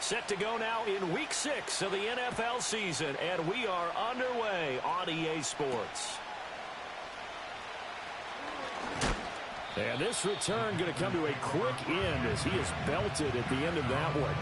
Set to go now in Week 6 of the NFL season, and we are underway on EA Sports. And this return going to come to a quick end as he is belted at the end of that one.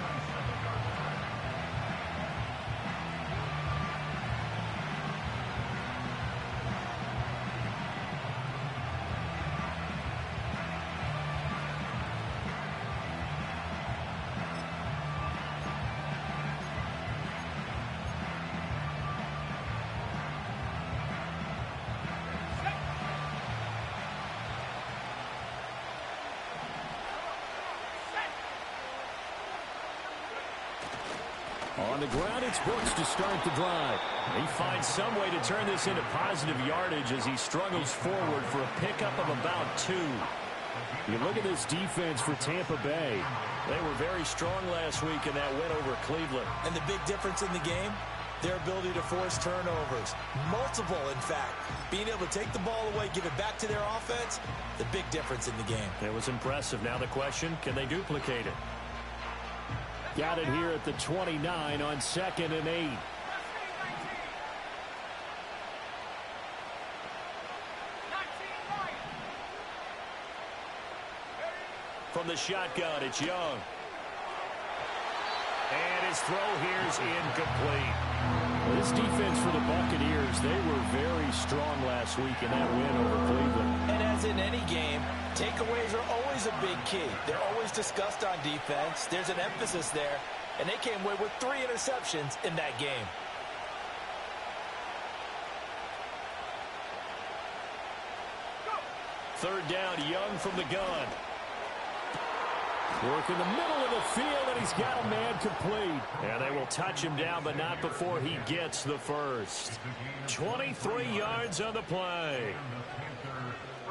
On the ground, it's Brooks to start the drive. He finds some way to turn this into positive yardage as he struggles forward for a pickup of about 2. You look at this defense for Tampa Bay. They were very strong last week in that win over Cleveland. And the big difference in the game, their ability to force turnovers. Multiple, in fact. Being able to take the ball away, give it back to their offense, the big difference in the game. It was impressive. Now the question, can they duplicate it? Got it here at the 29 on 2nd and 8. From the shotgun, it's Young. And his throw here is incomplete. Well, this defense for the Buccaneers, they were very strong last week in that win over Cleveland. And as in any game, takeaways are always a big key. They're always discussed on defense. There's an emphasis there. And they came away with 3 interceptions in that game. Third down, Young from the gun. Work in the middle of the field, and he's got a man complete. And they will touch him down, but not before he gets the first. 23 yards on the play.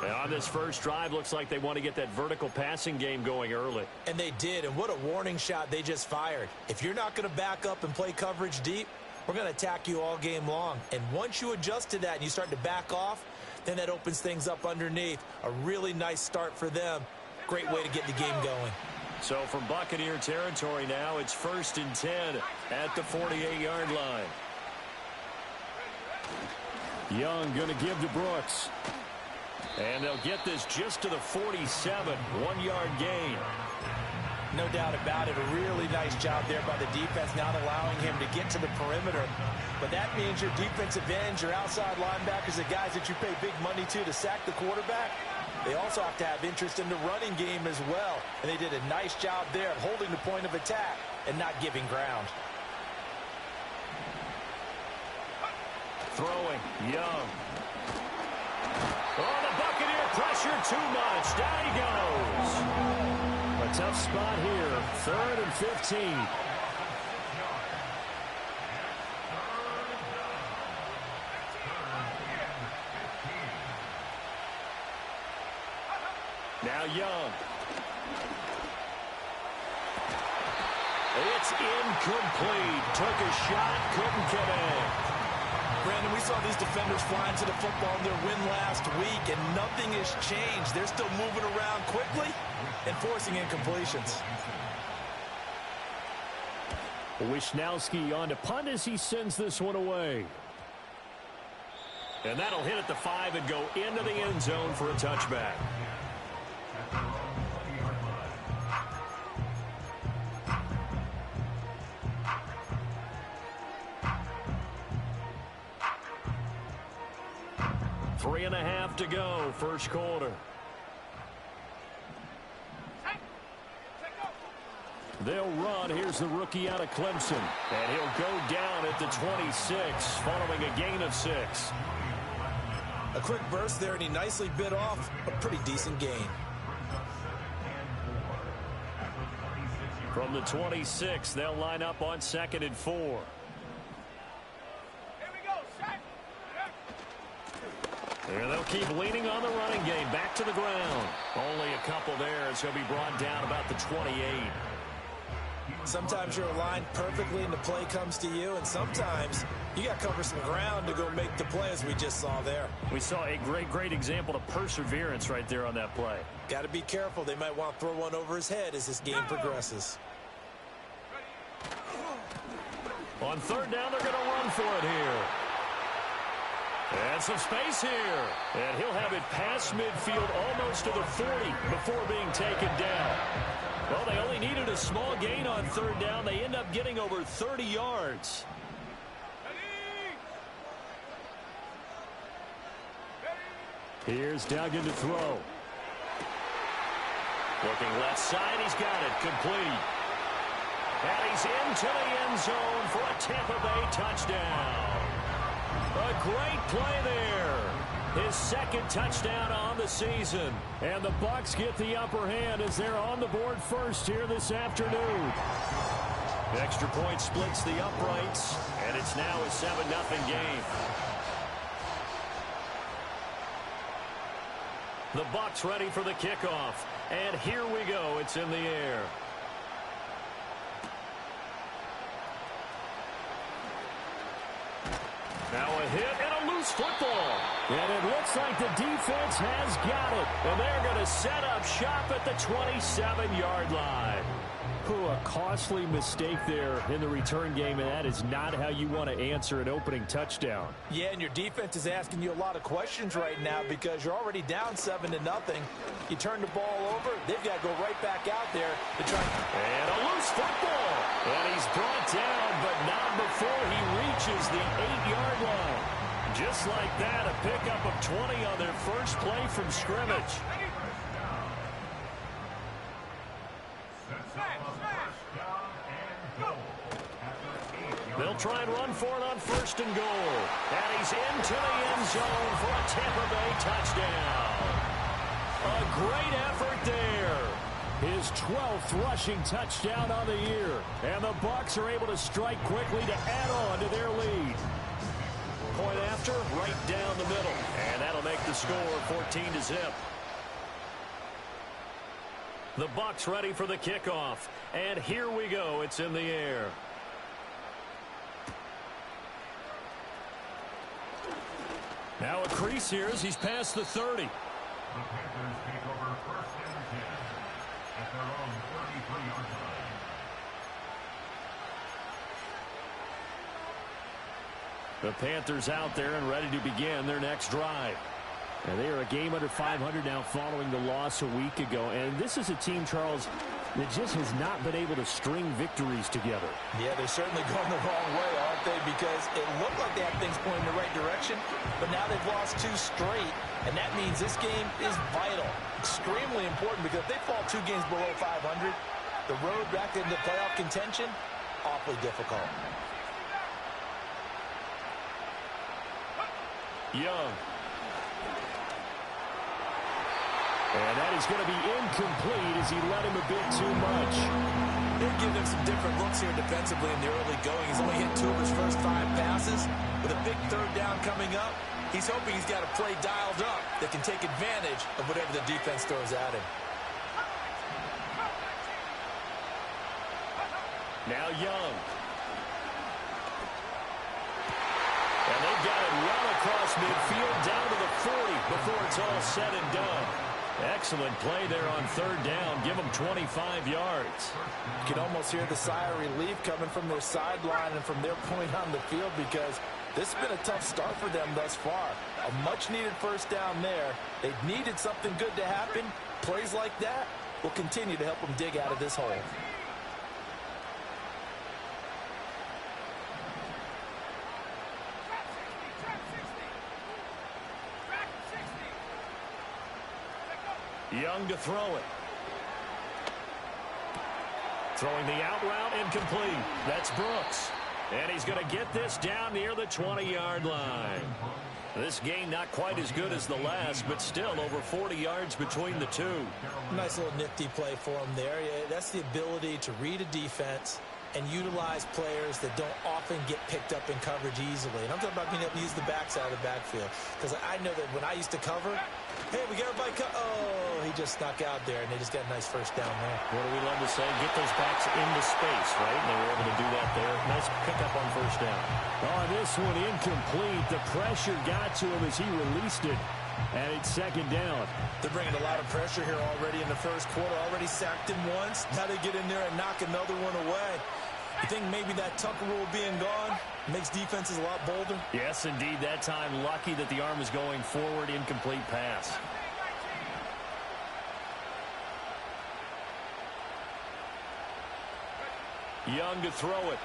And on this first drive, looks like they want to get that vertical passing game going early. And they did, and what a warning shot they just fired. If you're not going to back up and play coverage deep, we're going to attack you all game long. And once you adjust to that and you start to back off, then that opens things up underneath. A really nice start for them. Great way to get the game going. So from Buccaneer territory now, it's 1st and 10 at the 48-yard line. Young going to give to Brooks. And they'll get this just to the 47, 1-yard gain. No doubt about it. A really nice job there by the defense, not allowing him to get to the perimeter. But that means your defensive ends, your outside linebackers, the guys that you pay big money to sack the quarterback, they also have to have interest in the running game as well. And they did a nice job there of holding the point of attack and not giving ground. Throwing, Young. Oh, the Buccaneer pressure too much. Down he goes. A tough spot here. 3rd and 15. Now Young. It's incomplete. Took a shot, couldn't connect. Brandon, we saw these defenders flying to the football in their win last week, and nothing has changed. They're still moving around quickly and forcing incompletions. Wisnowski on to punt as he sends this one away. And that'll hit at the 5 and go into the end zone for a touchback. Three and a half to go, first quarter. They'll run. Here's the rookie out of Clemson. And he'll go down at the 26, following a gain of 6. A quick burst there, and he nicely bit off a pretty decent gain. From the 26, they'll line up on 2nd and 4. And they'll keep leaning on the running game. Back to the ground. Only a couple there as he'll be brought down about the 28. Sometimes you're aligned perfectly and the play comes to you, and sometimes you got to cover some ground to go make the play, as we just saw there. We saw a great example of perseverance right there on that play. Got to be careful. They might want to throw one over his head as this game progresses. On third down, they're going to run for it here. And some space here. And he'll have it past midfield almost to the 40 before being taken down. Well, they only needed a small gain on third down. They end up getting over 30 yards. Here's Duggan to throw. Looking left side, he's got it, complete. And he's into the end zone for a Tampa Bay touchdown. A great play there. His second touchdown on the season. And the Bucs get the upper hand as they're on the board first here this afternoon. The extra point splits the uprights, and it's now a 7-0 game. The Bucs ready for the kickoff. And here we go. It's in the air. Now a hit and a loose football. And it looks like the defense has got it. And they're going to set up shop at the 27-yard line. A costly mistake there in the return game, and that is not how you want to answer an opening touchdown. Yeah, and your defense is asking you a lot of questions right now because you're already down 7-0. You turn the ball over, they've got to go right back out there to try. And a loose football. And he's brought down, but not before he reaches the 8-yard line. Just like that, a pickup of 20 on their first play from scrimmage. They'll try and run for it on first and goal. And he's into the end zone for a Tampa Bay touchdown. A great effort there. His 12th rushing touchdown on the year. And the Bucs are able to strike quickly to add on to their lead. Point after, right down the middle. And that'll make the score 14-0. The Bucs ready for the kickoff. And here we go. It's in the air. Now a crease here as he's past the 30. The Panthers take over first and 10 at their own 33-yard line. The Panthers out there and ready to begin their next drive. And they are a game under 500 now following the loss a week ago. And this is a team, Charles, that just has not been able to string victories together. Yeah, they're certainly going the wrong way, aren't they? Because it looked like they had things pointing in the right direction, but now they've lost 2 straight, and that means this game is vital, extremely important, because if they fall 2 games below 500, the road back into playoff contention, awfully difficult. Young. And that is going to be incomplete as he let him a bit too much. They'll give him some different looks here defensively in the early going. He's only hit 2 of his first 5 passes. With a big third down coming up, he's hoping he's got a play dialed up that can take advantage of whatever the defense throws at him. Now Young. And they've got it run across midfield down to the 40 before it's all said and done. Excellent play there on third down. Give them 25 yards. You can almost hear the sigh of relief coming from their sideline and from their point on the field because this has been a tough start for them thus far. A much-needed first down there. They've needed something good to happen. Plays like that will continue to help them dig out of this hole. Young to throw it. Throwing the out route incomplete. That's Brooks. And he's going to get this down near the 20-yard line. This game not quite as good as the last, but still over 40 yards between the two. Nice little nifty play for him there. Yeah, that's the ability to read a defense and utilize players that don't often get picked up in coverage easily. And I'm talking about being able to use the backside of the backfield. Because I know that when I used to cover, hey, we got everybody oh, he just snuck out there, and they just got a nice first down there. What do we love to say? Get those backs into space, right? And they were able to do that there. Nice pickup on first down. Oh, this one incomplete. The pressure got to him as he released it. And it's second down. They're bringing a lot of pressure here already in the first quarter. Already sacked him once. Now they get in there and knock another one away. You think maybe that Tucker rule being gone makes defenses a lot bolder? Yes, indeed. That time, lucky that the arm was going forward. Incomplete pass. Young to throw it.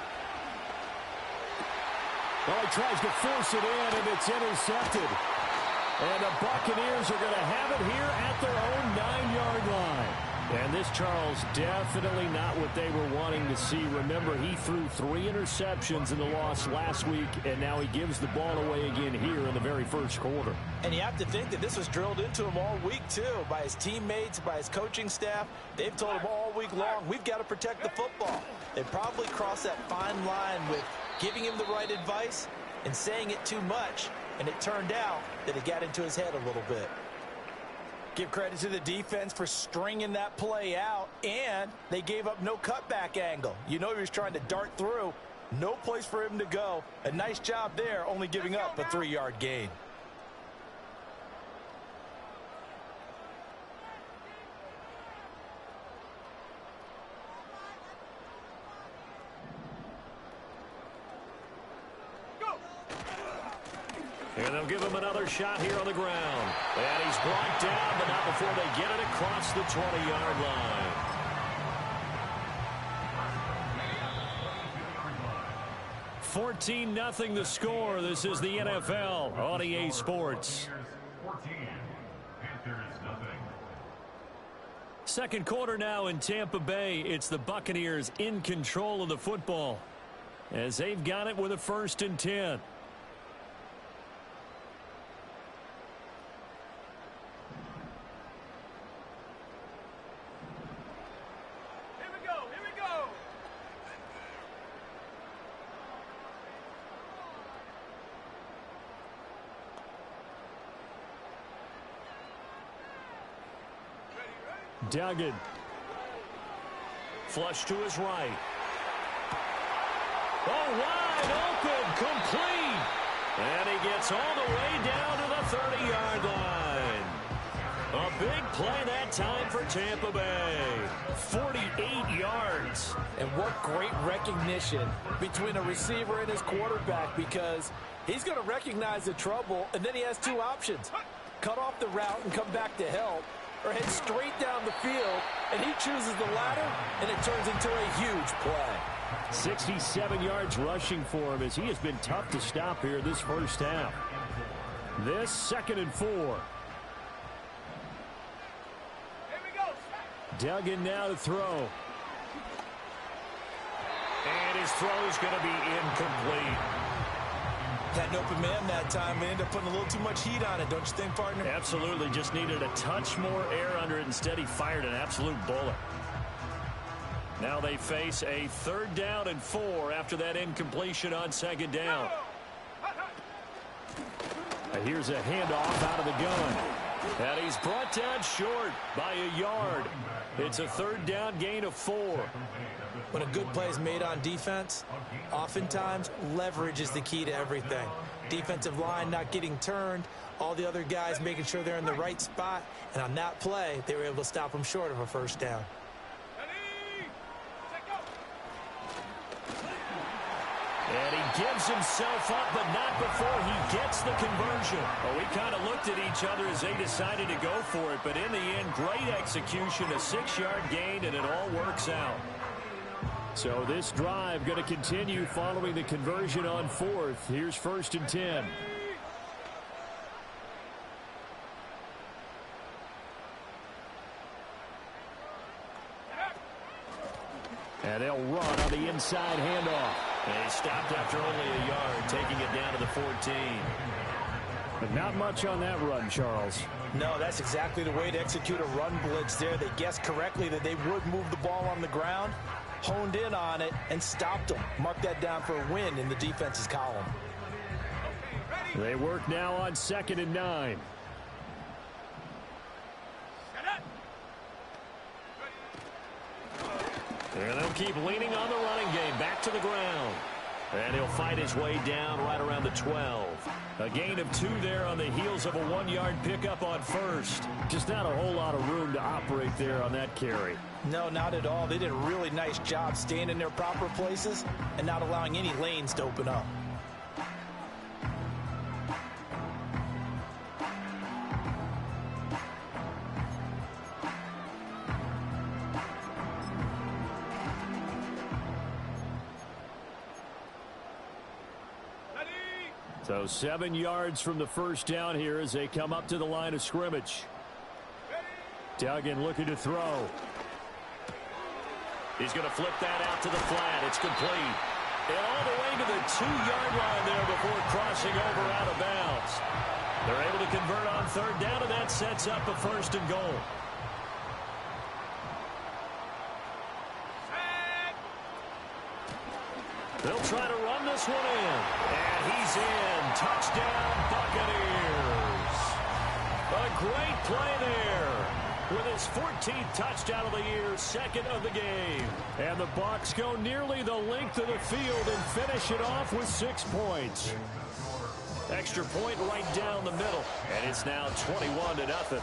Well, he tries to force it in, and it's intercepted. And the Buccaneers are going to have it here at their own 9-yard line. And this, Charles, definitely not what they were wanting to see. Remember, he threw 3 interceptions in the loss last week, and now he gives the ball away again here in the very first quarter. And you have to think that this was drilled into him all week, too, by his teammates, by his coaching staff. They've told him all week long, we've got to protect the football. They probably crossed that fine line with giving him the right advice and saying it too much. And it turned out that it got into his head a little bit. Give credit to the defense for stringing that play out, and they gave up no cutback angle. You know he was trying to dart through. No place for him to go. A nice job there, only giving up a 3-yard gain. And they'll give him another shot here on the ground. And he's brought down, but not before they get it across the 20-yard line. $14-0 the score. This is the NFL on EA Sports. 14, Panthers nothing. Second quarter now in Tampa Bay. It's the Buccaneers in control of the football as they've got it with a 1st and 10. Duggan. Flush to his right. Oh, wide open, complete. And he gets all the way down to the 30-yard line. A big play that time for Tampa Bay. 48 yards. And what great recognition between a receiver and his quarterback, because he's going to recognize the trouble, and then he has 2 options. Cut off the route and come back to help, or head straight down the field, and he chooses the latter, and it turns into a huge play. 67 yards rushing for him as he has been tough to stop here this first half. This 2nd and 4. Duggan now to throw. And his throw is going to be incomplete. Had an open man that time. They ended up putting a little too much heat on it, don't you think, partner? Absolutely. Just needed a touch more air under it. Instead, he fired an absolute bullet. Now they face a 3rd down and 4 after that incompletion on 2nd down. Here's a handoff out of the gun. And he's brought down short by a yard. It's a 3rd down gain of 4. When a good play is made on defense, oftentimes leverage is the key to everything. Defensive line not getting turned, all the other guys making sure they're in the right spot, and on that play, they were able to stop them short of a 1st down. And he gives himself up, but not before he gets the conversion. Well, we kind of looked at each other as they decided to go for it, but in the end, great execution, a 6-yard gain, and it all works out. So this drive going to continue following the conversion on 4th. Here's 1st and 10. And they'll run on the inside handoff. And he stopped after only a yard, taking it down to the 14. But not much on that run, Charles. No, that's exactly the way to execute a run blitz there. They guessed correctly that they would move the ball on the ground, honed in on it, and stopped them. Mark that down for a win in the defense's column. They work now on 2nd and 9. And they'll keep leaning on the running game. Back to the ground. And he'll fight his way down right around the 12. A gain of 2 there on the heels of a 1-yard pickup on first. Just not a whole lot of room to operate there on that carry. No, not at all. They did a really nice job staying in their proper places and not allowing any lanes to open up. So 7 yards from the first down here as they come up to the line of scrimmage. Duggan looking to throw. He's going to flip that out to the flat. It's complete. And all the way to the 2-yard line there before crossing over out of bounds. They're able to convert on third down, and that sets up a 1st and goal. They'll try to run this one in. And he's in. Touchdown, Buccaneers. A great play there. With his 14th touchdown of the year, 2nd of the game. And the Bucs go nearly the length of the field and finish it off with 6 points. Extra point right down the middle. And it's now 21-0.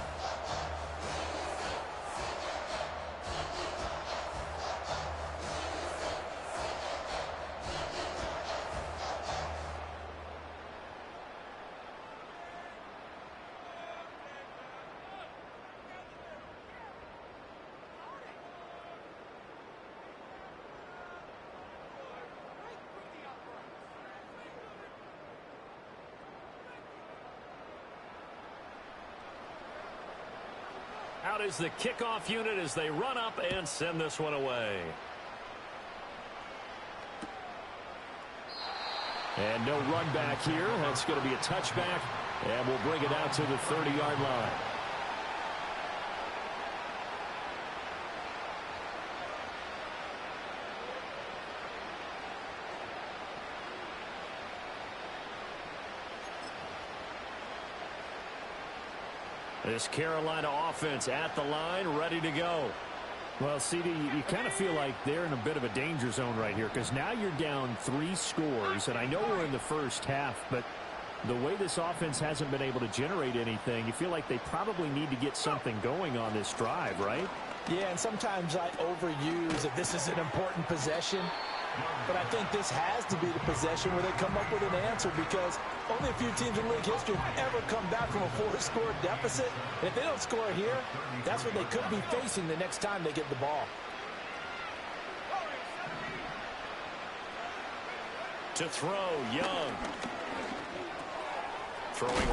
Out is the kickoff unit as they run up and send this one away. And no run back here. That's going to be a touchback, and we'll bring it out to the 30-yard line. This Carolina offense at the line, ready to go. Well, CD, you kind of feel like they're in a bit of a danger zone right here because now you're down 3 scores, and I know we're in the first half, but the way this offense hasn't been able to generate anything, you feel like they probably need to get something going on this drive, right? Yeah, and sometimes I overuse that this is an important possession. But I think this has to be the possession where they come up with an answer because only a few teams in league history have ever come back from a 4-score deficit. And if they don't score here, that's what they could be facing the next time they get the ball. To throw, Young. Throwing,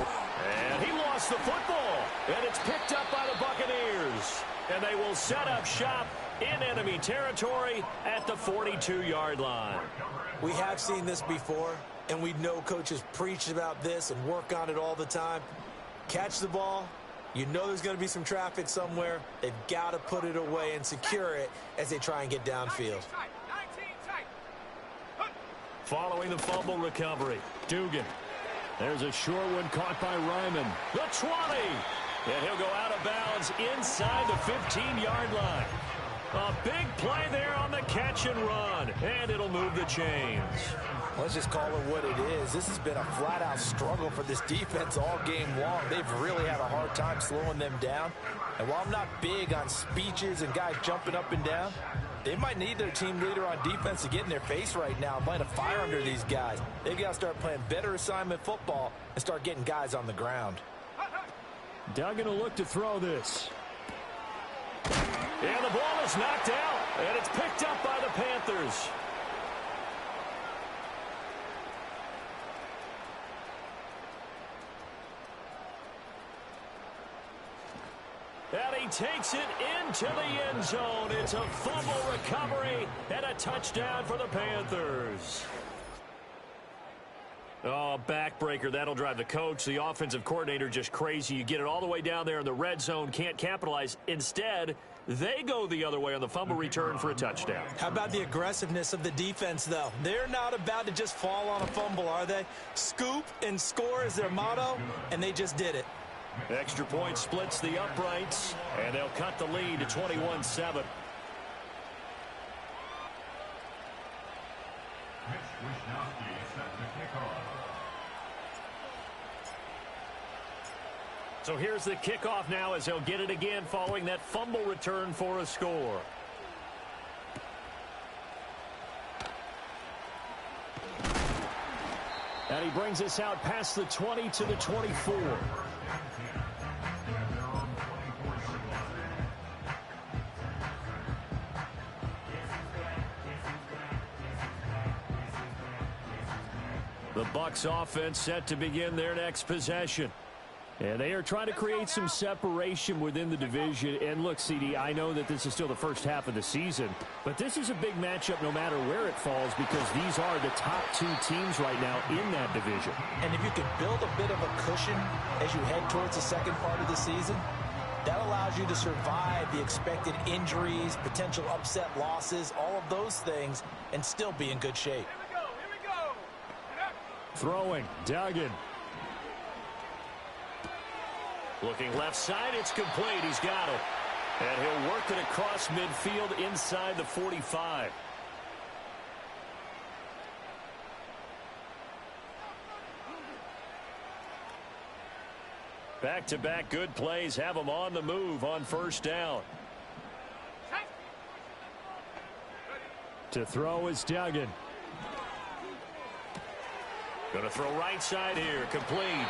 and he lost the football. And it's picked up by the Buccaneers. And they will set up shop in enemy territory at the 42-yard line. We have seen this before, and we know coaches preach about this and work on it all the time. Catch the ball. You know there's going to be some traffic somewhere. They've got to put it away and secure it as they try and get downfield. Following the fumble recovery, Dugan. There's a short one caught by Ryman. The 20. And he'll go out of bounds inside the 15-yard line. A big play there on the catch and run. And it'll move the chains. Let's just call it what it is. This has been a flat-out struggle for this defense all game long. They've really had a hard time slowing them down. And while I'm not big on speeches and guys jumping up and down, they might need their team leader on defense to get in their face right now and light a fire under these guys. They've got to start playing better assignment football and start getting guys on the ground. Duggan will look to throw this. And the ball is knocked out, and it's picked up by the Panthers. And he takes it into the end zone. It's a fumble recovery and a touchdown for the Panthers. Oh, backbreaker. That'll drive the coach, the offensive coordinator, just crazy. You get it all the way down there in the red zone, can't capitalize. Instead, they go the other way on the fumble return for a touchdown. How about the aggressiveness of the defense, though? They're not about to just fall on a fumble, are they? Scoop and score is their motto, and they just did it. Extra point splits the uprights, and they'll cut the lead to 21-7. So here's the kickoff now as he'll get it again following that fumble return for a score. And he brings us out past the 20 to the 24. The Bucs offense set to begin their next possession. And they are trying to create some separation within the division. And look, CD, I know that this is still the first half of the season, but this is a big matchup no matter where it falls because these are the top two teams right now in that division. And if you can build a bit of a cushion as you head towards the second part of the season, that allows you to survive the expected injuries, potential upset losses, all of those things, and still be in good shape. Here we go. Throwing, Duggan. Looking left side, it's complete. He's got it. And he'll work it across midfield inside the 45. Back-to-back good plays have him on the move on first down. To throw is Duggan. Going to throw right side here, complete.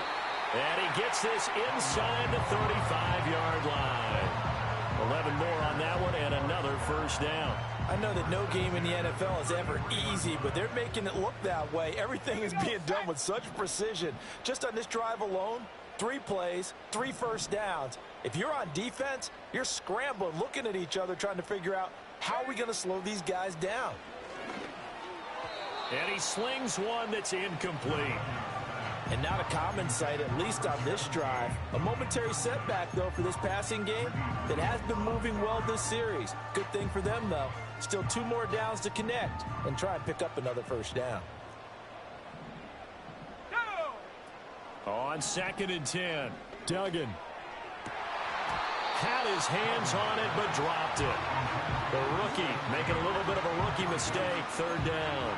And he gets this inside the 35-yard line. 11 more on that one and another first down. I know that no game in the NFL is ever easy, but they're making it look that way. Everything is being done with such precision. Just on this drive alone, 3 plays, 3 first downs. If you're on defense, you're scrambling, looking at each other, trying to figure out how are we going to slow these guys down. And he slings one that's incomplete. And not a common sight, at least on this drive. A momentary setback, though, for this passing game that has been moving well this series. Good thing for them, though. Still 2 more downs to connect and try and pick up another first down. On 2nd and 10. Duggan. Had his hands on it, but dropped it. The rookie making a little bit of a rookie mistake. 3rd down.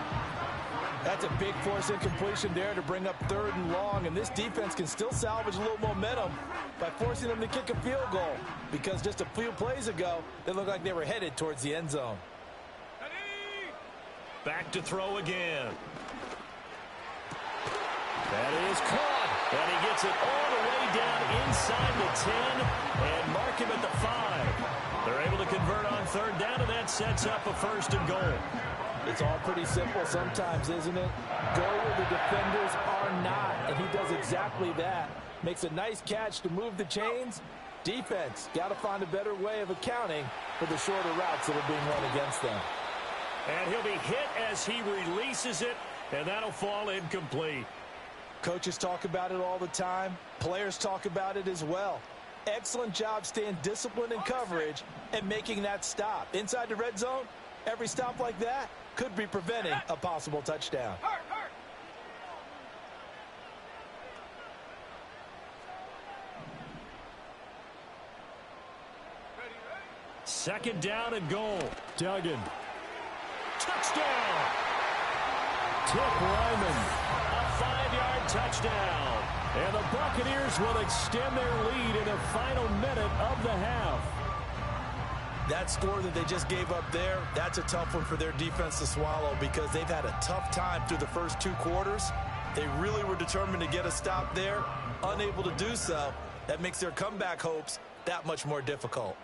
That's a big force incompletion there to bring up 3rd and long, and this defense can still salvage a little momentum by forcing them to kick a field goal because just a few plays ago, they looked like they were headed towards the end zone. Back to throw again. That is caught, and he gets it all the way down inside the 10 and mark him at the 5. They're able to convert on 3rd down, and that sets up a 1st and goal. It's all pretty simple sometimes, isn't it? Go where the defenders are not, and he does exactly that. Makes a nice catch to move the chains. Defense, got to find a better way of accounting for the shorter routes that are being run against them. And he'll be hit as he releases it, and that'll fall incomplete. Coaches talk about it all the time. Players talk about it as well. Excellent job staying disciplined in coverage and making that stop. Inside the red zone, every stop like that could be preventing a possible touchdown. Second down and goal. Duggan. Touchdown! Tip Lyman. A 5-yard touchdown. And the Buccaneers will extend their lead in the final minute of the half. That score that they just gave up there, that's a tough one for their defense to swallow because they've had a tough time through the first 2 quarters. They really were determined to get a stop there, unable to do so. That makes their comeback hopes that much more difficult.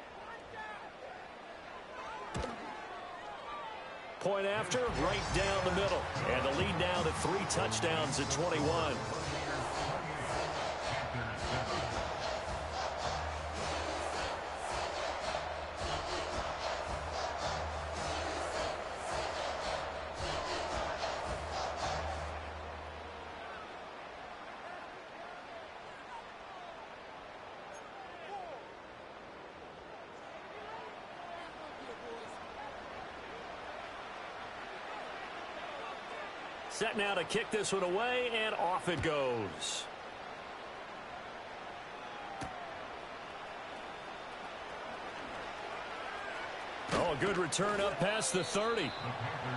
Point after, right down the middle. And the lead now to 3 touchdowns at 21. Set now to kick this one away, and off it goes. Oh, a good return up past the 30.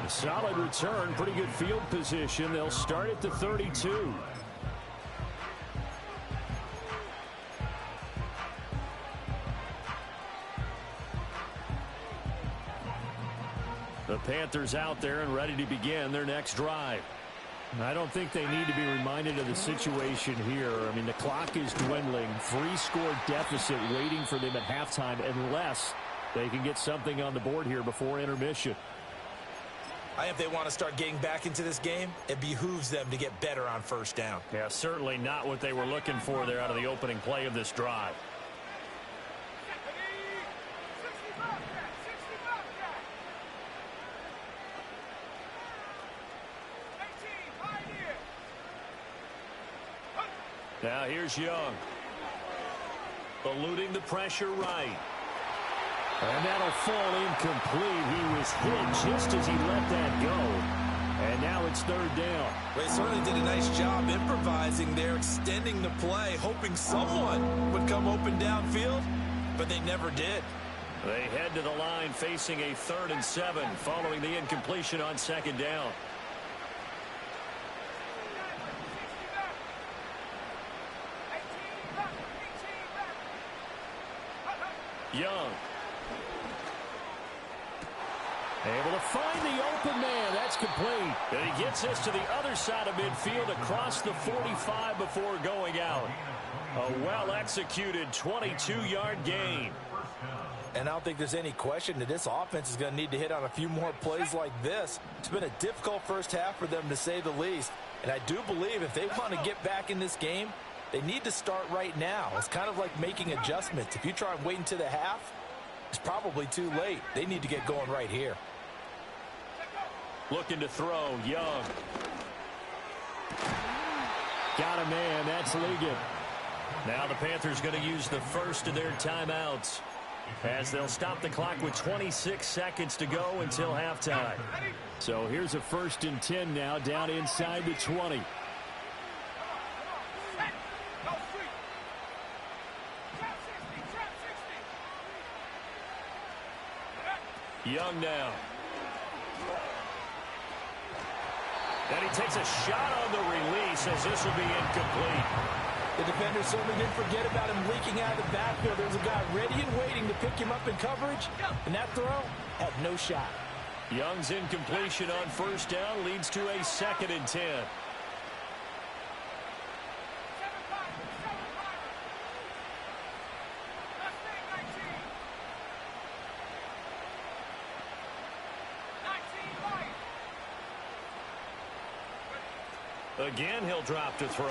A solid return, pretty good field position. They'll start at the 32. The Panthers out there and ready to begin their next drive. I don't think they need to be reminded of the situation here. I mean, the clock is dwindling. 3-score deficit waiting for them at halftime unless they can get something on the board here before intermission. If they want to start getting back into this game, it behooves them to get better on first down. Yeah, certainly not what they were looking for there out of the opening play of this drive. Now here's Young. Eluding the pressure right. And that'll fall incomplete. He was hit just as he let that go. And now it's third down. They certainly did a nice job improvising there, extending the play, hoping someone would come open downfield, but they never did. They head to the line facing a 3rd and 7 following the incompletion on second down. Young. Able to find the open man. That's complete. And he gets this to the other side of midfield across the 45 before going out. A well-executed 22-yard gain. And I don't think there's any question that this offense is going to need to hit on a few more plays like this. It's been a difficult first half for them, to say the least. And I do believe if they want to get back in this game, they need to start right now. It's kind of like making adjustments. If you try and wait until the half, it's probably too late. They need to get going right here. Looking to throw, Young. Got a man. That's Ligon. Now the Panthers going to use the first of their timeouts as they'll stop the clock with 26 seconds to go until halftime. So here's a 1st and 10 now, down inside the 20. Young now. And he takes a shot on the release as this will be incomplete. The defender certainly didn't forget about him leaking out of the backfield. There's a guy ready and waiting to pick him up in coverage, and that throw had no shot. Young's incompletion on first down leads to a 2nd and 10. Again, he'll drop to throw.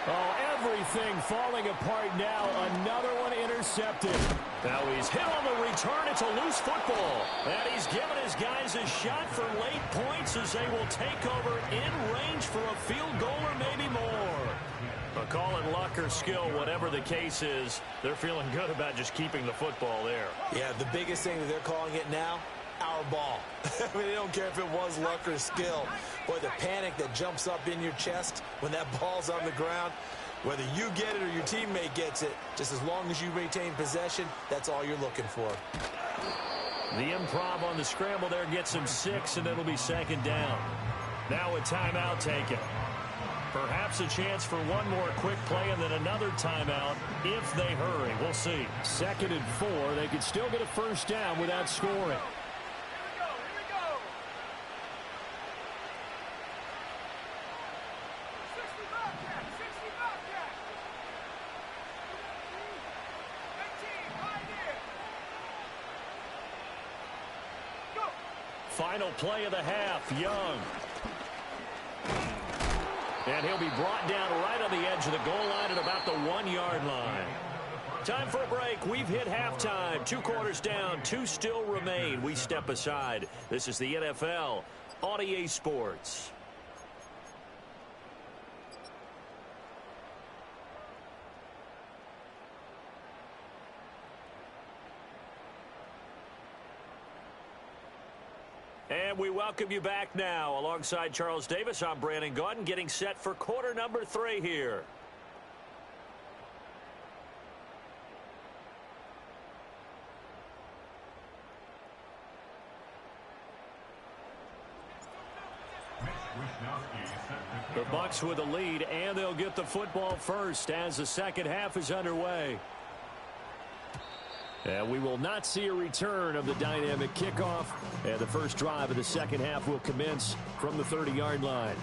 Oh, everything falling apart now. Another one intercepted. Now he's hit on the return. It's a loose football. And he's given his guys a shot for late points as they will take over in range for a field goal or maybe more. But call it luck or skill, whatever the case is, they're feeling good about just keeping the football there. Yeah, the biggest thing that they're calling it now, our ball. I mean, they don't care if it was luck or skill. Boy, the panic that jumps up in your chest when that ball's on the ground, whether you get it or your teammate gets it, just as long as you maintain possession, that's all you're looking for. The improv on the scramble there gets him 6, and it'll be 2nd down. Now a timeout taken. Perhaps a chance for one more quick play and then another timeout if they hurry. We'll see. 2nd and 4. They could still get a first down without scoring. Final play of the half, Young. And he'll be brought down right on the edge of the goal line at about the 1-yard line. Time for a break. We've hit halftime. 2 quarters down, 2 still remain. We step aside. This is the NFL on EA Sports. And we welcome you back now. Alongside Charles Davis, I'm Brandon Gaudin, getting set for quarter number 3 here. The Bucs with a lead, and they'll get the football first as the second half is underway. And we will not see a return of the dynamic kickoff. And the first drive of the second half will commence from the 30-yard line.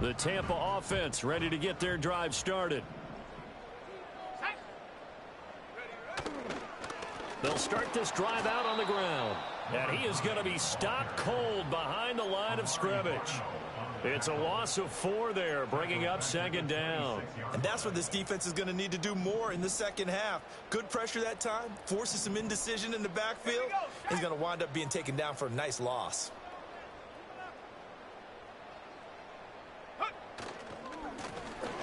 The Tampa offense ready to get their drive started. They'll start this drive out on the ground. And he is going to be stopped cold behind the line of scrimmage. It's a loss of 4 there, bringing up second down. And that's what this defense is going to need to do more in the second half. Good pressure that time, forces some indecision in the backfield. He's going to wind up being taken down for a nice loss.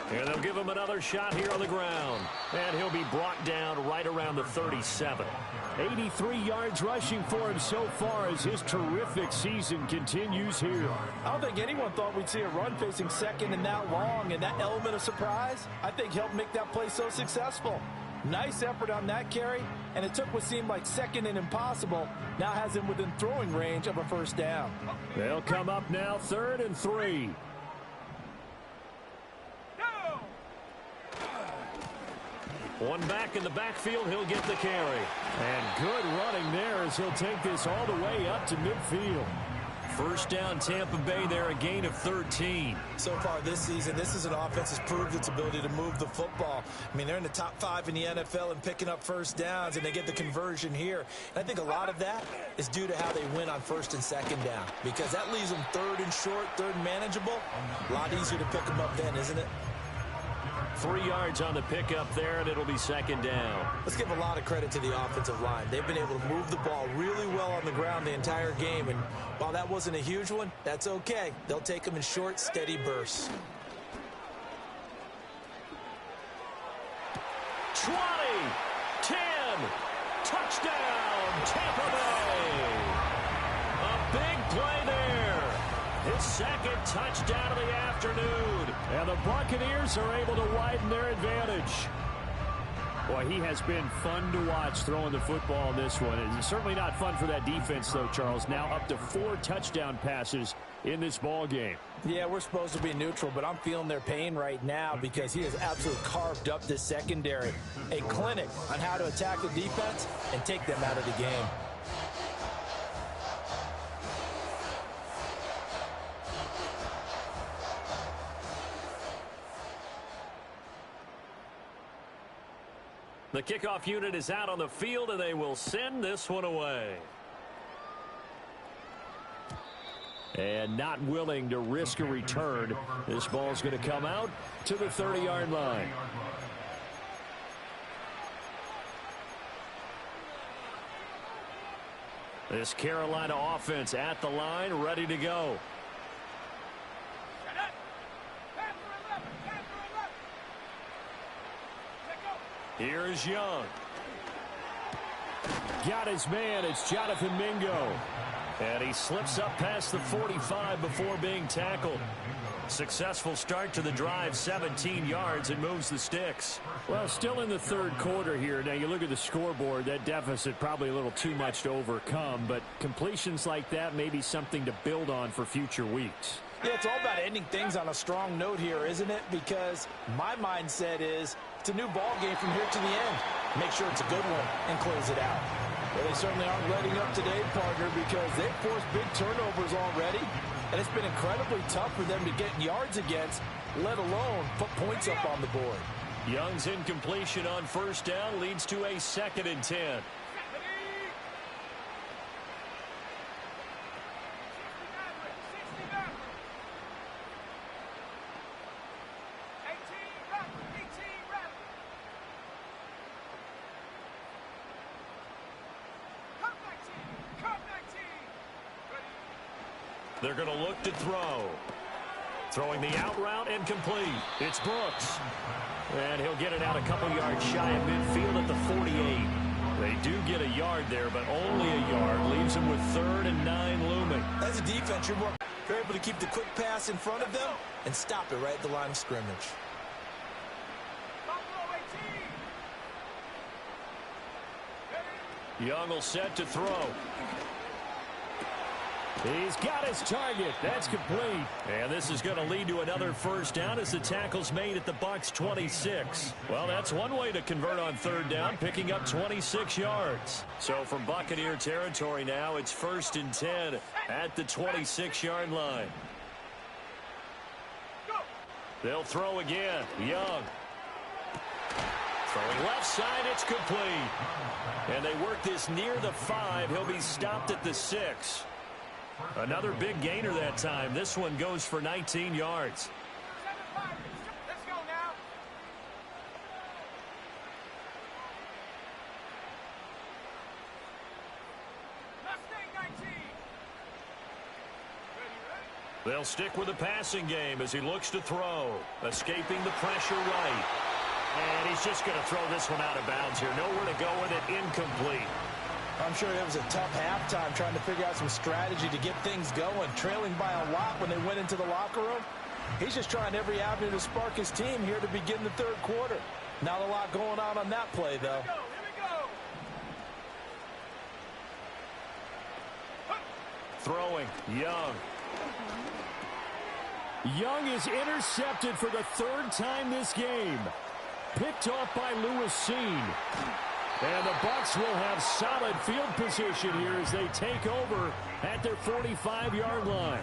And they'll give him another shot here on the ground. And he'll be brought down right around the 37. 83 yards rushing for him so far as his terrific season continues here. I don't think anyone thought we'd see a run facing second and that long, and that element of surprise, I think, helped make that play so successful. Nice effort on that carry, and it took what seemed like second and impossible, now has him within throwing range of a first down. They'll come up now 3rd and 3. One back in the backfield, he'll get the carry. And good running there as he'll take this all the way up to midfield. First down, Tampa Bay there, a gain of 13. So far this season, this is an offense that's proved its ability to move the football. I mean, they're in the top 5 in the NFL and picking up first downs, and they get the conversion here. And I think a lot of that is due to how they win on first and second down, because that leaves them 3rd and short, 3rd and manageable. A lot easier to pick them up then, isn't it? 3 yards on the pickup there, and it'll be second down. Let's give a lot of credit to the offensive line. They've been able to move the ball really well on the ground the entire game, and while that wasn't a huge one, that's okay. They'll take them in short, steady bursts. 20, 10, touchdown, Tampa Bay. A big play there. His second touchdown of the afternoon. And the Buccaneers are able to widen their advantage. Boy, he has been fun to watch throwing the football in this one. It's certainly not fun for that defense, though, Charles. Now up to 4 touchdown passes in this ball game. Yeah, we're supposed to be neutral, but I'm feeling their pain right now because he has absolutely carved up this secondary. A clinic on how to attack the defense and take them out of the game. The kickoff unit is out on the field, and they will send this one away. And not willing to risk a return. This ball's going to come out to the 30-yard line. This Carolina offense at the line, ready to go. Here's Young. Got his man. It's Jonathan Mingo. And he slips up past the 45 before being tackled. Successful start to the drive, 17 yards, and moves the sticks. Well, still in the 3rd quarter here. Now, you look at the scoreboard, that deficit probably a little too much to overcome, but completions like that may be something to build on for future weeks. Yeah, it's all about ending things on a strong note here, isn't it? Because my mindset is it's a new ball game from here to the end. Make sure it's a good one and close it out. Well, they certainly aren't letting up today, partner, because they've forced big turnovers already, and it's been incredibly tough for them to get yards against, let alone put points up on the board. Young's incompletion on first down leads to a 2nd and 10. They're going to look to throw. Throwing the out route and complete. It's Brooks. And he'll get it out a couple yards shy of midfield at the 48. They do get a yard there, but only a yard. Leaves them with 3rd and 9 looming. As a defense, you're able to keep the quick pass in front of them and stop it right at the line of scrimmage. Young will set to throw. He's got his target. That's complete. And this is going to lead to another first down as the tackle's made at the Bucs 26. Well, that's one way to convert on third down, picking up 26 yards. So from Buccaneer territory now, it's 1st and 10 at the 26-yard line. They'll throw again. Young. Throwing left side, it's complete. And they work this near the 5. He'll be stopped at the 6. Another big gainer that time. This one goes for 19 yards. Let's go now. Mustang 19. They'll stick with the passing game as he looks to throw. Escaping the pressure right. And he's just going to throw this one out of bounds here. Nowhere to go with it. Incomplete. I'm sure it was a tough halftime trying to figure out some strategy to get things going, trailing by a lot when they went into the locker room. He's just trying every avenue to spark his team here to begin the third quarter. Not a lot going on that play, though. Here we go. Throwing. Young. Young is intercepted for the 3rd time this game. Picked off by Lewis Seen. And the Bucs will have solid field position here as they take over at their 45-yard line.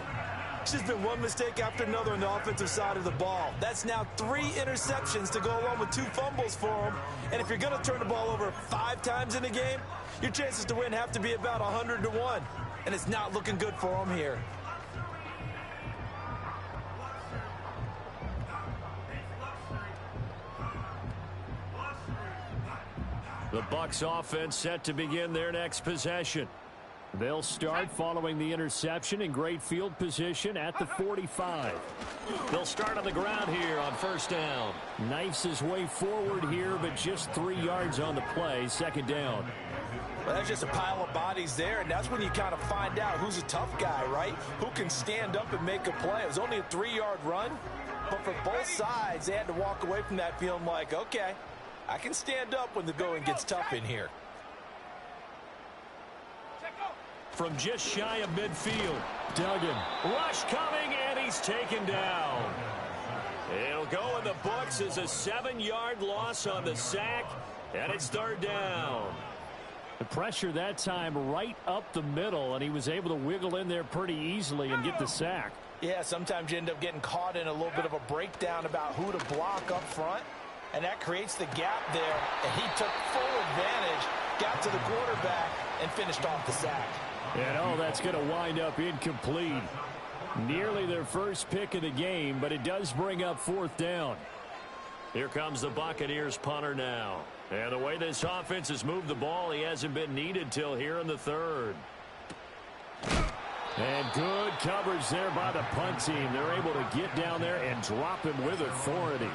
It's just been one mistake after another on the offensive side of the ball. That's now 3 interceptions to go along with 2 fumbles for him. And if you're going to turn the ball over 5 times in a game, your chances to win have to be about 100 to 1. And it's not looking good for him here. The Bucs offense set to begin their next possession. They'll start following the interception in great field position at the 45. They'll start on the ground here on first down. Knifes his way forward here, but just 3 yards on the play. 2nd down. Well, that's just a pile of bodies there, and that's when you kind of find out who's a tough guy, right? Who can stand up and make a play. It was only a 3-yard run, but for both sides, they had to walk away from that feeling like, okay, I can stand up when the going gets tough in here. From just shy of midfield. Duggan. Rush coming, and he's taken down. It'll go in the books as a 7-yard loss on the sack, and it's 3rd down. The pressure that time right up the middle, and he was able to wiggle in there pretty easily and get the sack. Yeah, sometimes you end up getting caught in a little bit of a breakdown about who to block up front. And that creates the gap there. And he took full advantage, got to the quarterback, and finished off the sack. And oh, that's going to wind up incomplete. Nearly their first pick of the game, but it does bring up 4th down. Here comes the Buccaneers punter now. And the way this offense has moved the ball, he hasn't been needed till here in the 3rd. And good coverage there by the punt team. They're able to get down there and drop him with authority.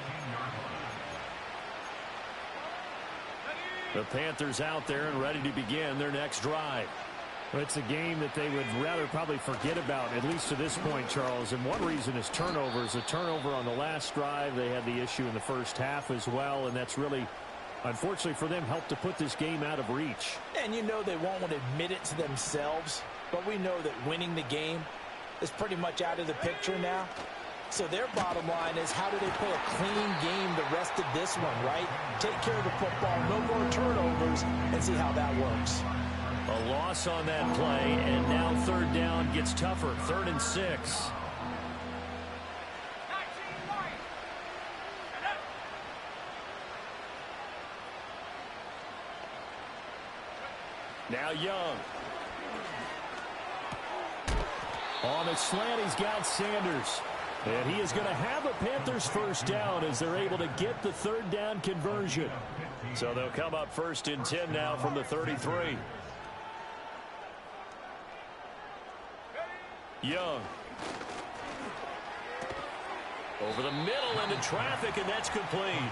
The Panthers out there and ready to begin their next drive. It's a game that they would rather probably forget about, at least to this point, Charles. And one reason is turnovers. A turnover on the last drive. They had the issue in the first half as well, and that's really, unfortunately for them, helped to put this game out of reach. And you know they won't want to admit it to themselves, but we know that winning the game is pretty much out of the picture now. So their bottom line is, how do they play a clean game the rest of this one, right? Take care of the football, no more turnovers, and see how that works. A loss on that play, and now 3rd down gets tougher. 3rd and 6. Now Young. On the slant, he's got Sanders. And he is going to have a Panthers first down as they're able to get the 3rd down conversion. So they'll come up 1st and 10 now from the 33. Young. Over the middle into traffic, and that's complete.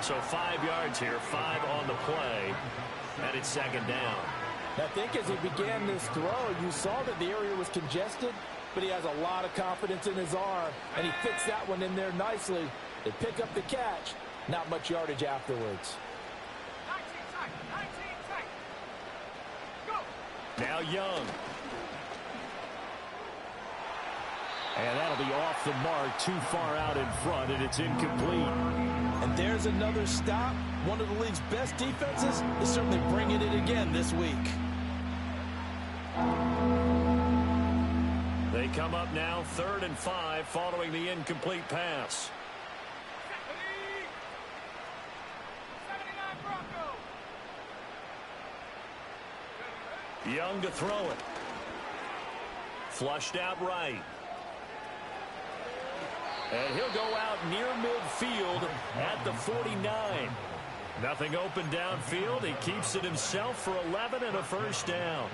So 5 yards here, 5 on the play, and it's 2nd down. I think as he began this throw, you saw that the area was congested, but he has a lot of confidence in his arm, and he fits that one in there nicely. They pick up the catch. Not much yardage afterwards. 19 tight. Go. Now Young. And that'll be off the mark, too far out in front, and it's incomplete. And there's another stop. One of the league's best defenses is certainly bringing it again this week. They come up now 3rd and 5 following the incomplete pass. Young to throw it. Flushed out right. And he'll go out near midfield at the 49. Nothing open downfield. He keeps it himself for 11 and a first down.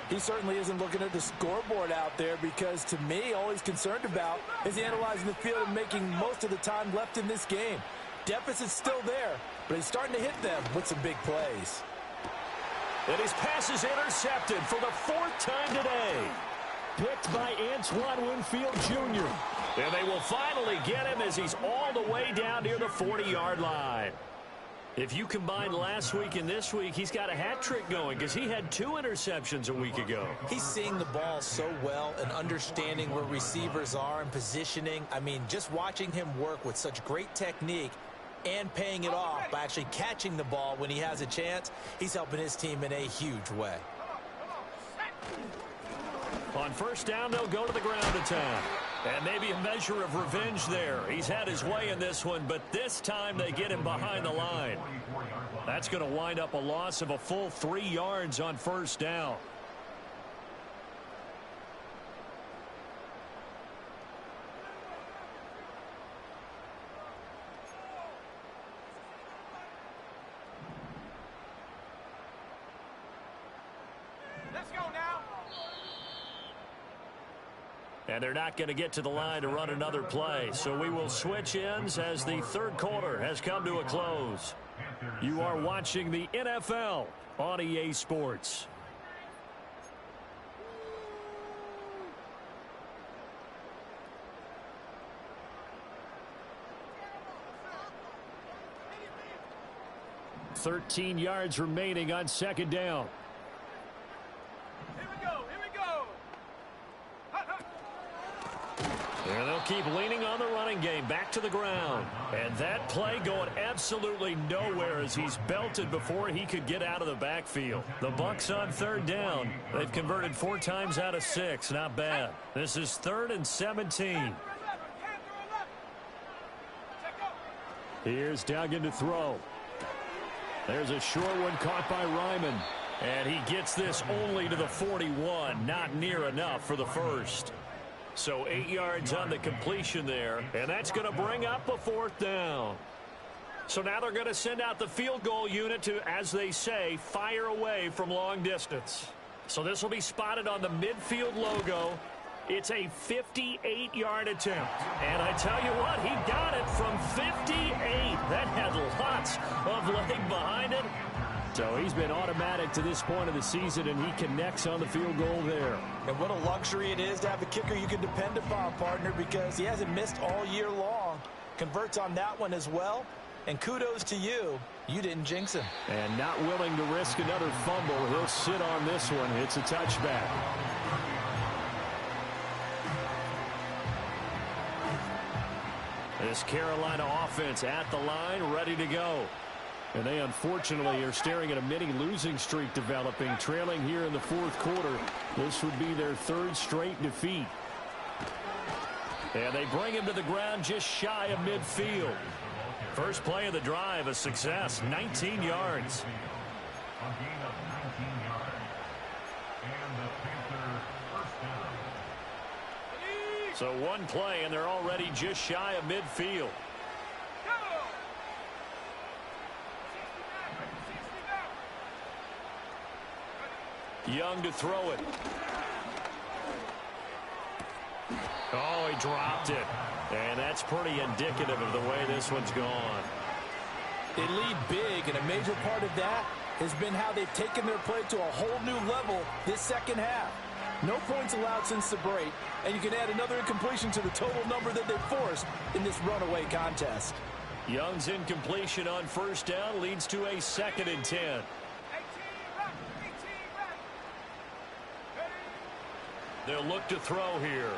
He certainly isn't looking at the scoreboard out there because, to me, all he's concerned about is analyzing the field and making most of the time left in this game. Deficit's still there, but he's starting to hit them with some big plays. And his pass is intercepted for the 4th time today. Picked by Antoine Winfield Jr. And they will finally get him as he's all the way down near the 40-yard line. If you combine last week and this week, he's got a hat trick going because he had 2 interceptions a week ago. He's seeing the ball so well and understanding where receivers are and positioning. I mean, just watching him work with such great technique and paying it off by actually catching the ball when he has a chance, he's helping his team in a huge way. On first down, they'll go to the ground attack. And maybe a measure of revenge there. He's had his way in this one, but this time they get him behind the line. That's going to wind up a loss of a full 3 yards on first down. Let's go now. And they're not going to get to the line to run another play. So we will switch ends as the 3rd quarter has come to a close. You are watching the NFL on EA Sports. $13 yards remaining on 2nd down. And they'll keep leaning on the running game back to the ground. And that play going absolutely nowhere as he's belted before he could get out of the backfield. The Bucs on 3rd down. They've converted 4 times out of 6. Not bad. This is 3rd and 17. Here's Duggan to throw. There's a short one caught by Ryman. And he gets this only to the 41. Not near enough for the first. So 8 yards on the completion there, and that's going to bring up a 4th down. So now they're going to send out the field goal unit to, as they say, fire away from long distance. So this will be spotted on the midfield logo. It's a 58-yard attempt. And I tell you what, he got it from 58. That had lots of leg behind it. So he's been automatic to this point of the season, and he connects on the field goal there. And what a luxury it is to have a kicker you can depend upon, partner, because he hasn't missed all year long. Converts on that one as well. And kudos to you. You didn't jinx him. And not willing to risk another fumble. He'll sit on this one. It's a touchback. This Carolina offense at the line, ready to go. And they unfortunately are staring at a mini losing streak developing, trailing here in the 4th quarter. This would be their 3rd straight defeat. And they bring him to the ground just shy of midfield. First play of the drive, a success, 19 yards. A gain of 19 yards. And the Panthers first down. So one play, and they're already just shy of midfield. Young to throw it. Oh, he dropped it. And that's pretty indicative of the way this one's gone. They lead big, and a major part of that has been how they've taken their play to a whole new level this second half. No points allowed since the break, and you can add another incompletion to the total number that they've forced in this runaway contest. Young's incompletion on first down leads to a 2nd and 10. They'll look to throw here.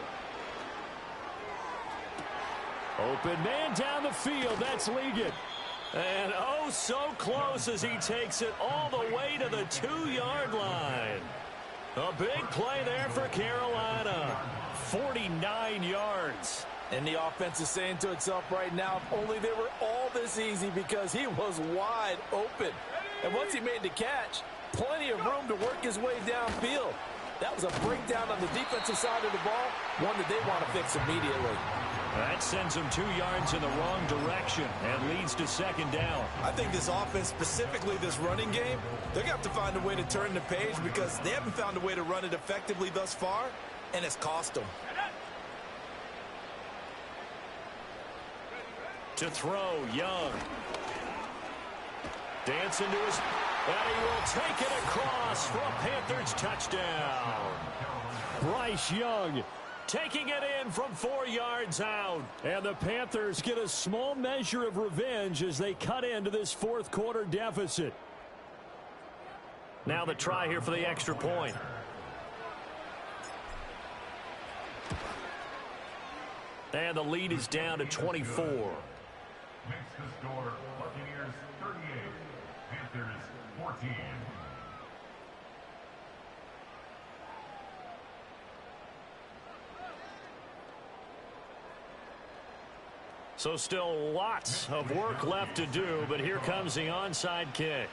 Open man down the field. That's Ligon. And oh, so close as he takes it all the way to the 2-yard line. A big play there for Carolina. 49 yards. And the offense is saying to itself right now, if only they were all this easy, because he was wide open. And once he made the catch, plenty of room to work his way downfield. That was a breakdown on the defensive side of the ball, one that they want to fix immediately. That sends them 2 yards in the wrong direction and leads to second down. I think this offense, specifically this running game, they're going to have to find a way to turn the page, because they haven't found a way to run it effectively thus far, and it's cost them. To throw, Young. Dancing to his... And he will take it across for a Panthers touchdown. Bryce Young taking it in from 4 yards out. And the Panthers get a small measure of revenge as they cut into this fourth quarter deficit. Now the try here for the extra point. And the lead is down to 24. Makes the score Buccaneers 38, Panthers 14. So still lots of work left to do, but here comes the onside kick.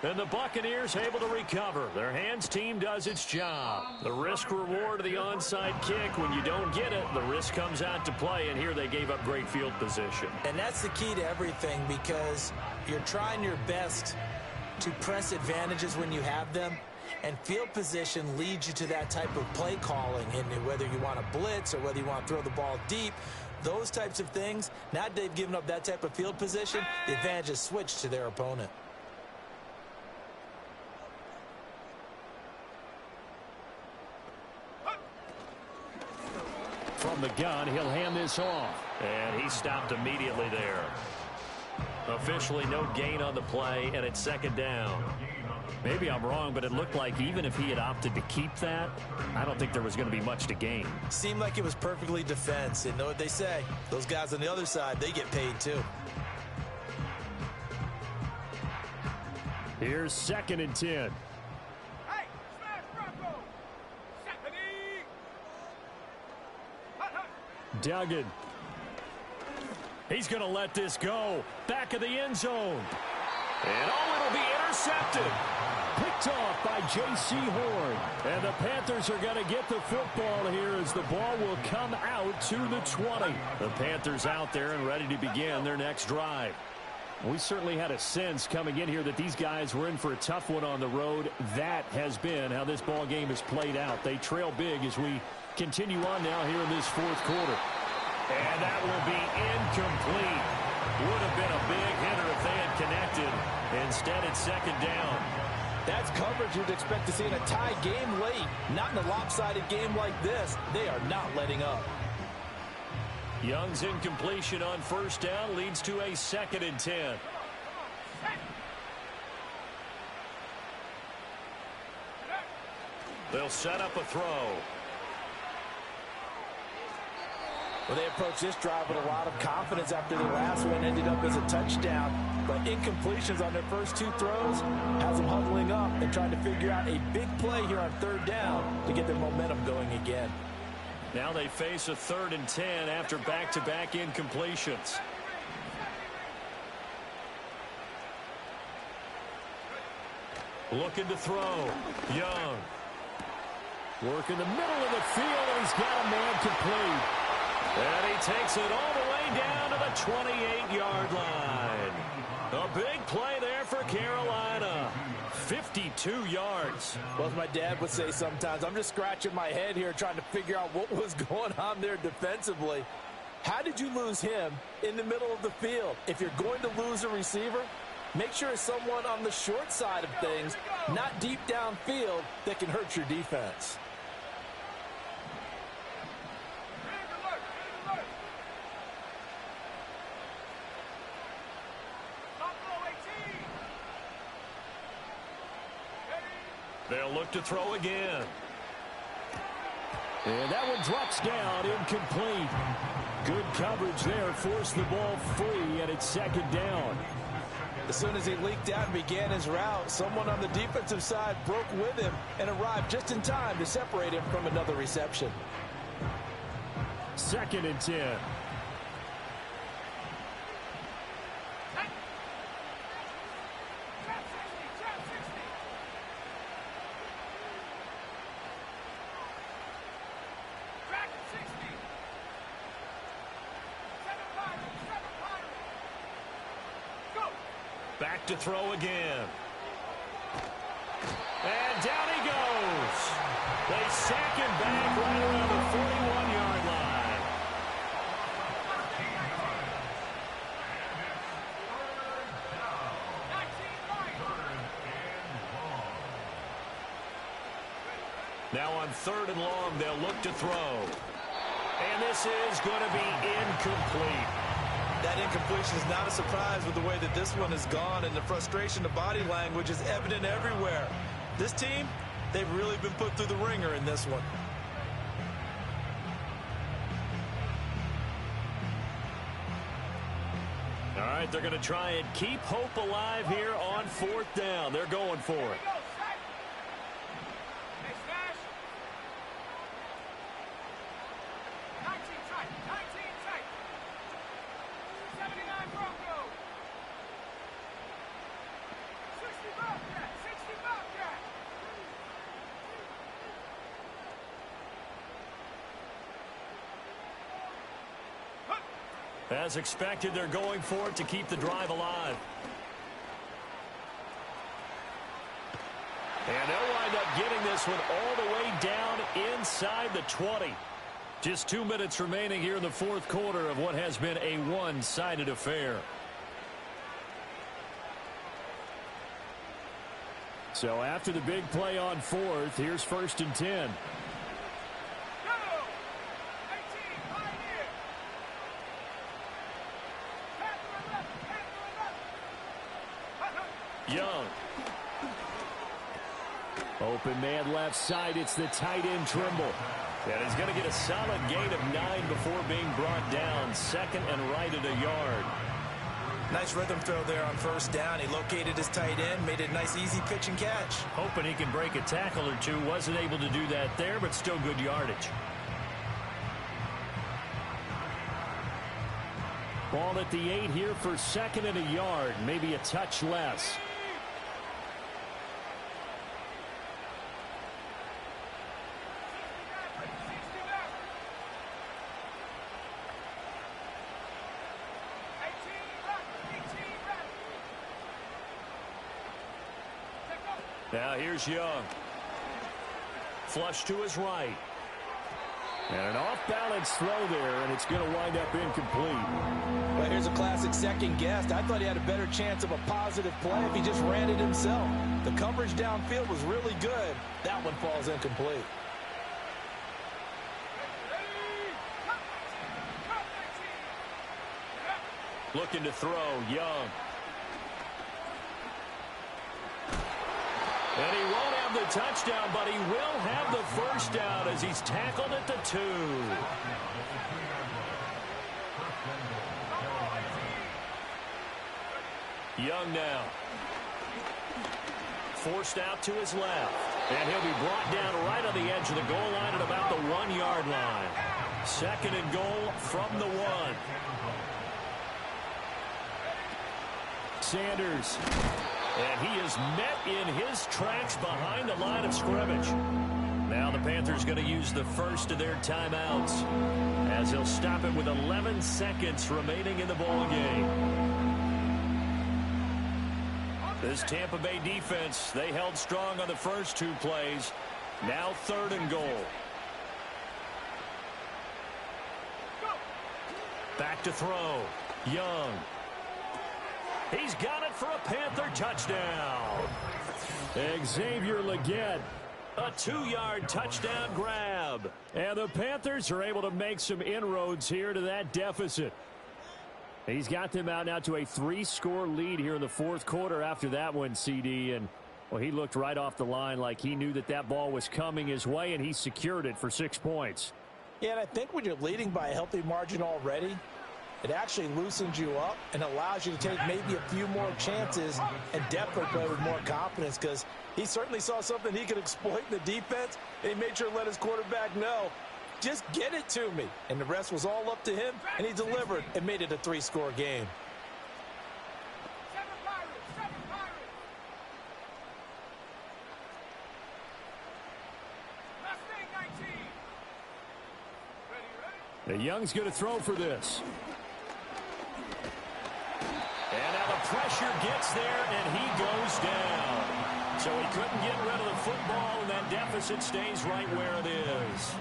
And the Buccaneers able to recover. Their hands team does its job. The risk reward of the onside kick, when you don't get it, the risk comes out to play, and here they gave up great field position. And that's the key to everything, because you're trying your best to press advantages when you have them, and field position leads you to that type of play calling, and whether you want to blitz or whether you want to throw the ball deep, those types of things. Now they've given up that type of field position, the advantage is switched to their opponent. From the gun, he'll hand this off. And he stopped immediately there. Officially no gain on the play, and it's second down. Maybe I'm wrong, but it looked like even if he had opted to keep that, I don't think there was going to be much to gain. Seemed like it was perfectly defense. And know what they say? Those guys on the other side, they get paid too. Here's 2nd and 10. Hey, smash Bronco! Duggan. He's going to let this go. Back of the end zone. And it'll be intercepted. Picked off by J.C. Horn. And the Panthers are going to get the football here as the ball will come out to the 20. The Panthers out there and ready to begin their next drive. We certainly had a sense coming in here that these guys were in for a tough one on the road. That has been how this ball game has played out. They trail big as we continue on now here in this fourth quarter. And that will be incomplete. Would have been a big hitter if they had connected. Instead, it's second down. That's coverage you'd expect to see in a tie game late. Not in a lopsided game like this. They are not letting up. Young's incompletion on first down leads to a 2nd and 10. They'll set up a throw. Well, they approached this drive with a lot of confidence after their last one ended up as a touchdown. But incompletions on their first 2 throws has them huddling up and trying to figure out a big play here on 3rd down to get their momentum going again. Now they face a 3rd and 10 after back-to-back incompletions. Looking to throw. Young. Work in the middle of the field, and he's got a man complete. And he takes it all the way down to the 28-yard line. A big play there for Carolina. 52 yards. Well, as my dad would say sometimes, I'm just scratching my head here trying to figure out what was going on there defensively. How did you lose him in the middle of the field? If you're going to lose a receiver, make sure it's someone on the short side of things, not deep downfield, that can hurt your defense. back to throw again. And that one drops down, incomplete. Good coverage there, forced the ball free, and it's second down. As soon as he leaked out and began his route, someone on the defensive side broke with him and arrived just in time to separate him from another reception. 2nd and 10. Back to throw again. And down he goes. They sack him back right around the 41-yard line. Now on 3rd and long, they'll look to throw. And this is going to be incomplete. That incompletion is not a surprise with the way that this one has gone, and the frustration, the body language is evident everywhere. This team, they've really been put through the ringer in this one. All right, they're going to try and keep hope alive here on 4th down. They're going for it. As expected, they're going for it to keep the drive alive. And they'll wind up getting this one all the way down inside the 20. Just 2 minutes remaining here in the 4th quarter of what has been a one-sided affair. So after the big play on 4th, here's 1st and 10. Young. Open man left side. It's the tight end Trimble. And he's going to get a solid gain of 9 before being brought down. 2nd and right at a yard. Nice rhythm throw there on 1st down. He located his tight end, made a nice easy pitch and catch. Hoping he can break a tackle or two. Wasn't able to do that there, but still good yardage. Ball at the 8 here for 2nd and a yard. Maybe a touch less. Now here's Young. Flush to his right. And an off-balance throw there, and it's going to wind up incomplete. Well, here's a classic second guess. I thought he had a better chance of a positive play if he just ran it himself. The coverage downfield was really good. That one falls incomplete. Looking to throw, Young. And he won't have the touchdown, but he will have the 1st down as he's tackled at the 2. Young now. Forced out to his left. And he'll be brought down right on the edge of the goal line at about the 1-yard line. 2nd and goal from the 1. Sanders. And he is met in his tracks behind the line of scrimmage. Now the Panthers going to use the first of their timeouts as he'll stop it with 11 seconds remaining in the ball game. This Tampa Bay defense, they held strong on the first 2 plays. Now 3rd and goal. Back to throw. Young. He's got it for a Panther touchdown. Xavier Legette. A 2-yard touchdown grab. And the Panthers are able to make some inroads here to that deficit. He's got them out now to a 3-score lead here in the 4th quarter after that one, CD. And Well, he looked right off the line like he knew that that ball was coming his way, and he secured it for 6 points. Yeah, and I think when you're leading by a healthy margin already, it actually loosens you up and allows you to take maybe a few more chances and definitely play with more confidence, because he certainly saw something he could exploit in the defense, and he made sure to let his quarterback know, just get it to me. And the rest was all up to him, and he delivered and made it a 3-score game. The Young's going to throw for this. And now the pressure gets there, and he goes down. So he couldn't get rid of the football, and that deficit stays right where it is.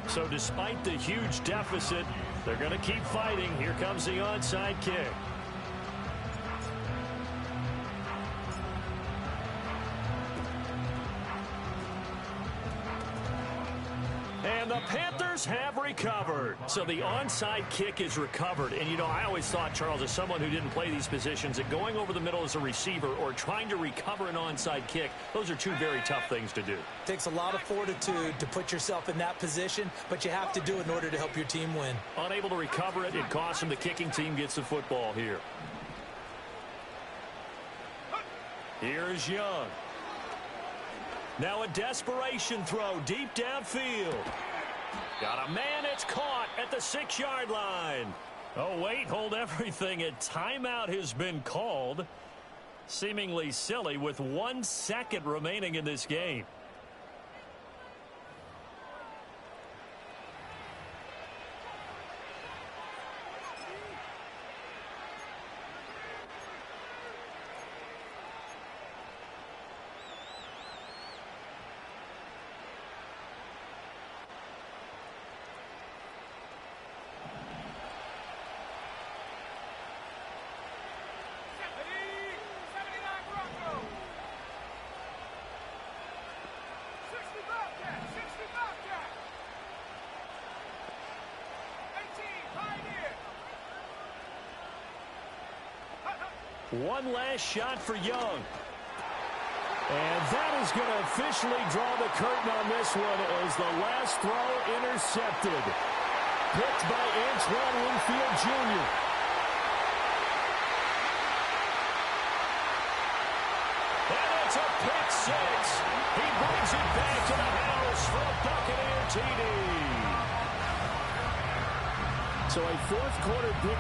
So despite the huge deficit, they're going to keep fighting. Here comes the onside kick. And the Panthers have recovered. So the onside kick is recovered. And, you know, I always thought, Charles, as someone who didn't play these positions, that going over the middle as a receiver or trying to recover an onside kick, those are two very tough things to do. It takes a lot of fortitude to put yourself in that position, but you have to do it in order to help your team win. Unable to recover it, it costs them. The kicking team gets the football here. Here's Young. Now a desperation throw deep downfield. Got a man, it's caught at the 6-yard line. Oh, wait, hold everything. A timeout has been called. Seemingly silly with 1 second remaining in this game. One last shot for Young. And that is going to officially draw the curtain on this one as the last throw intercepted. Picked by Antoine Winfield Jr. And it's a pick six. He brings it back to the house for a Buccaneer TD. So a fourth quarter pick